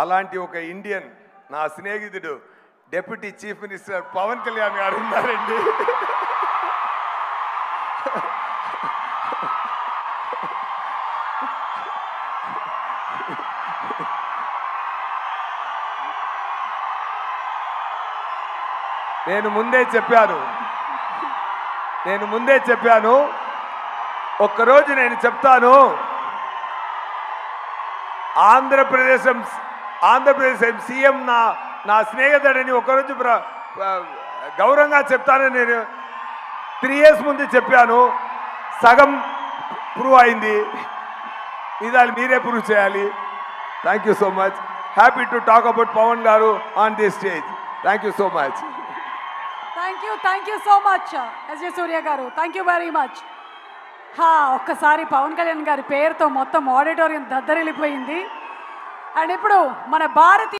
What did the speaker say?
అలాంటి ఒక ఇండియన్ నా స్నేహితుడు deputy chief minister Pawan Kalyan గారు ఉన్నారండి. నేను ముందే చెప్పాను ఒక్కరోజు నేను చెప్తాను. ఆంధ్రప్రదేశ్ సీఎం నా స్నేహితుడని ఒకరోజు గౌరవంగా చెప్తానని నేను 3 years ముందు చెప్పాను. సగం ప్రూవ్ అయింది. ఇదాలు మీరే ప్రూవ్ చేయాలి. Thank you so much. Happy to talk about Pavan garu on this stage. Thank you so much. Thank you so much SJ Surya garu. Thank you very much. ఒక్కసారి పవన్ కళ్యాణ్ గారి పేరుతో మొత్తం ఆడిటోరియం దద్దరిల్లిపోయింది. అండ్ ఇప్పుడు మన భారతీయ